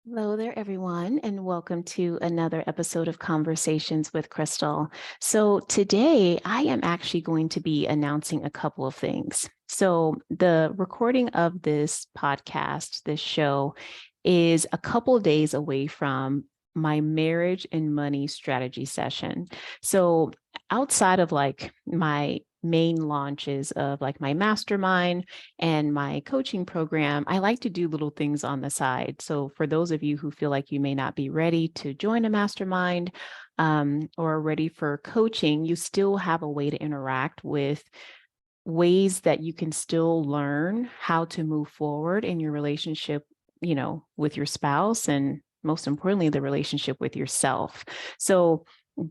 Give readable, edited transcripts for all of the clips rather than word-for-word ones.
Hello there, everyone, and welcome to another episode of Conversations with Christal. So, today I am actually going to be announcing a couple of things. So, the recording of this podcast, this show, is a couple days away from my marriage and money strategy session. So, outside of like my main launches of like my mastermind and my coaching program, I like to do little things on the side. So, for those of you who feel like you may not be ready to join a mastermind or ready for coaching, you still have a way to interact with ways that you can still learn how to move forward in your relationship, with your spouse and most importantly, the relationship with yourself. So,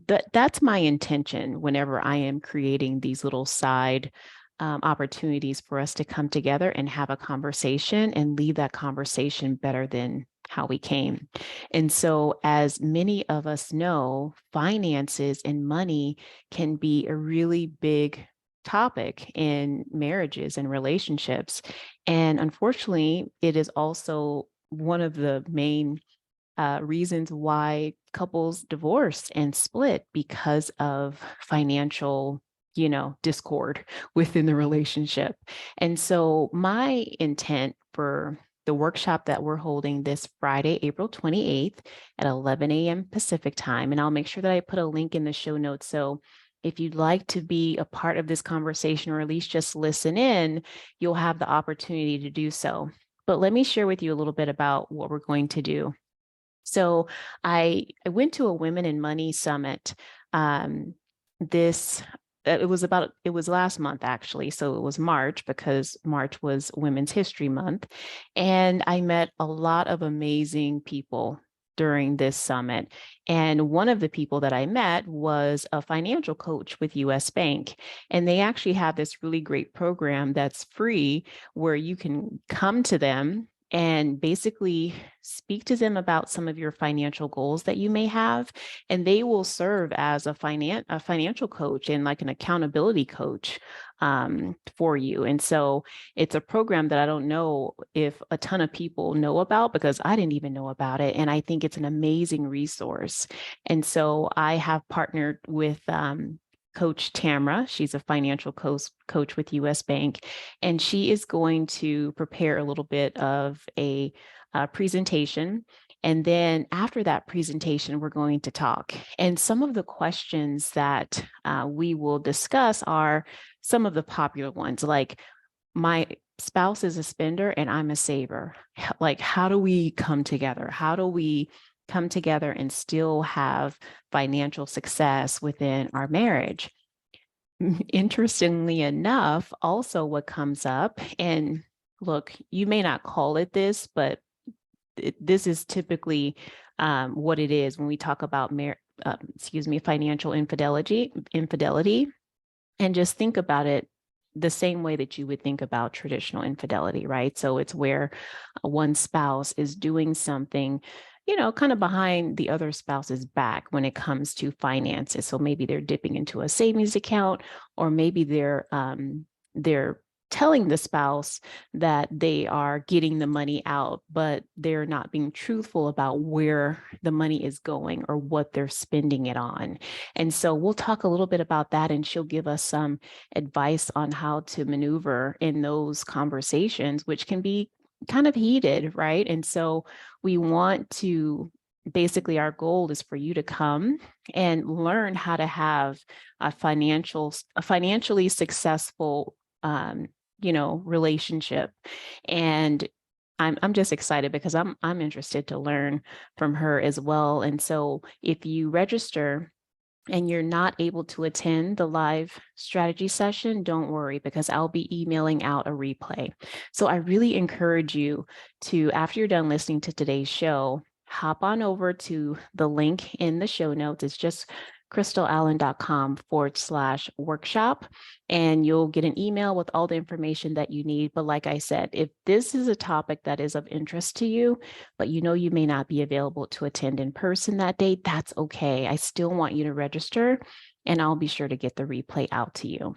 that's my intention whenever I am creating these little side opportunities for us to come together and have a conversation and leave that conversation better than how we came. And so, as many of us know, finances and money can be a really big topic in marriages and relationships. And unfortunately, it is also one of the main reasons why couples divorce and split because of financial, discord within the relationship. And so my intent for the workshop that we're holding this Friday, April 28th at 11 a.m. Pacific time, and I'll make sure that I put a link in the show notes. So if you'd like to be a part of this conversation or at least just listen in, you'll have the opportunity to do so. But let me share with you a little bit about what we're going to do. So I went to a Women in Money Summit. This it was last month actually. So it was March because March was Women's History Month. And I met a lot of amazing people during this summit. And one of the people that I met was a financial coach with US Bank. And they actually have this really great program that's free where you can come to them and basically speak to them about some of your financial goals that you may have, and they will serve as a financial coach and like an accountability coach for you. And so it's a program that I don't know if a ton of people know about because I didn't even know about it, and I think it's an amazing resource. And so I have partnered with Coach Tamra. She's a financial coach with US Bank, and she is going to prepare a little bit of a presentation. And then after that presentation, we're going to talk. And some of the questions that we will discuss are some of the popular ones, like my spouse is a spender and I'm a saver. Like, how do we come together? How do we come together and still have financial success within our marriage? Interestingly enough, also what comes up, and look, you may not call it this, but this is typically what it is when we talk about financial infidelity, and just think about it the same way that you would think about traditional infidelity, right? So it's where one spouse is doing something, kind of behind the other spouse's back when it comes to finances. So maybe they're dipping into a savings account, or maybe they're telling the spouse that they are getting the money out, but they're not being truthful about where the money is going or what they're spending it on. And so we'll talk a little bit about that, and she'll give us some advice on how to maneuver in those conversations, which can be kind of heated, right? And so we want to basically, our goal is for you to come and learn how to have a financially successful relationship. And I'm just excited because I'm interested to learn from her as well. And so if you register and you're not able to attend the live strategy session, don't worry, because I'll be emailing out a replay. So I really encourage you to, after you're done listening to today's show, hop on over to the link in the show notes. It's just christalallen.com/workshop, and you'll get an email with all the information that you need. But like I said, if this is a topic that is of interest to you, but you may not be available to attend in person that day, that's okay. I still want you to register, and I'll be sure to get the replay out to you.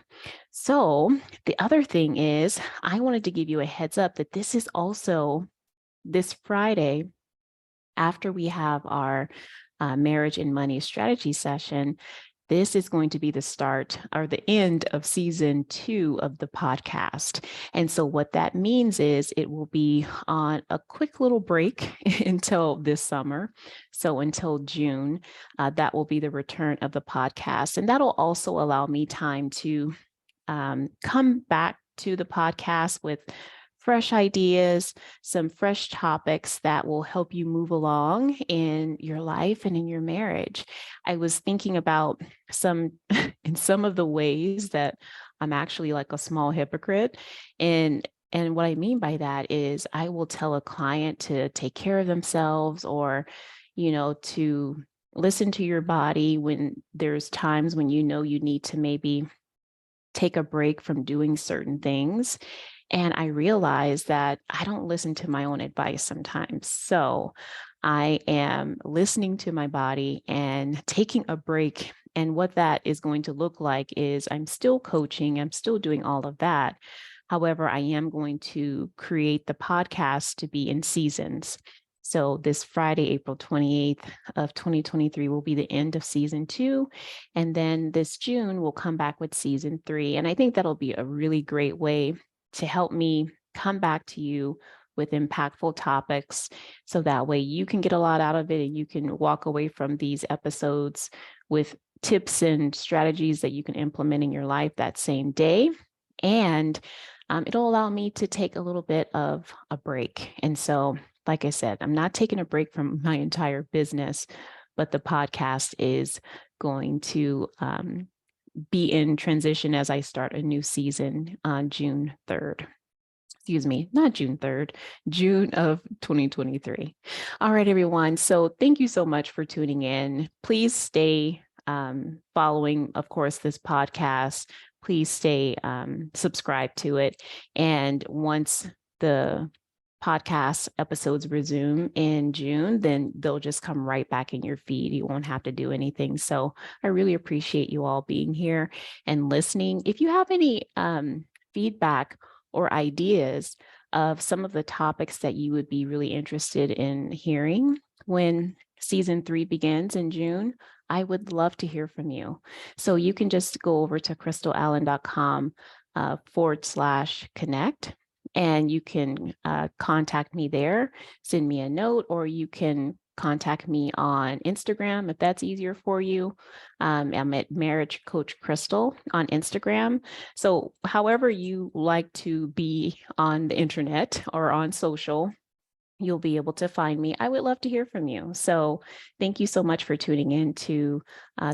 So the other thing is, I wanted to give you a heads up that this is also this Friday after we have our marriage and money strategy session, this is going to be the start or the end of season 2 of the podcast. And so what that means is it will be on a quick little break until this summer. So until June, that will be the return of the podcast. And that'll also allow me time to come back to the podcast with fresh ideas, some fresh topics that will help you move along in your life and in your marriage. I was thinking about in some of the ways that I'm actually like a small hypocrite. And what I mean by that is I will tell a client to take care of themselves or, to listen to your body when there's times when you need to maybe take a break from doing certain things. And I realized that I don't listen to my own advice sometimes. So I am listening to my body and taking a break. And what that is going to look like is I'm still coaching, I'm still doing all of that. However, I am going to create the podcast to be in seasons. So this Friday, April 28th of 2023 will be the end of season 2. And then this June, we'll come back with season 3. And I think that'll be a really great way to help me come back to you with impactful topics. So that way you can get a lot out of it and you can walk away from these episodes with tips and strategies that you can implement in your life that same day. And it'll allow me to take a little bit of a break. And so, like I said, I'm not taking a break from my entire business, but the podcast is going to be in transition as I start a new season on June 3rd. Excuse me, not June 3rd, June of 2023. All right, everyone. So thank you so much for tuning in. Please stay following, of course, this podcast. Please stay subscribed to it. And once the podcast episodes resume in June, then they'll just come right back in your feed. You won't have to do anything. So I really appreciate you all being here and listening. If you have any feedback or ideas of some of the topics that you would be really interested in hearing when season 3 begins in June, I would love to hear from you. So you can just go over to christalallen.com /connect. And you can contact me there, send me a note, or you can contact me on Instagram if that's easier for you. I'm at Marriage Coach Christal on Instagram. So however you like to be on the internet or on social, you'll be able to find me. I would love to hear from you. So thank you so much for tuning in to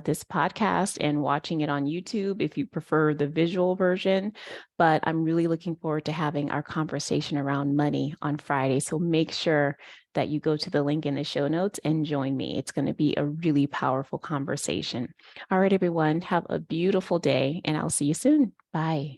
this podcast and watching it on YouTube if you prefer the visual version. But I'm really looking forward to having our conversation around money on Friday. So make sure that you go to the link in the show notes and join me. It's going to be a really powerful conversation. All right, everyone, have a beautiful day and I'll see you soon. Bye.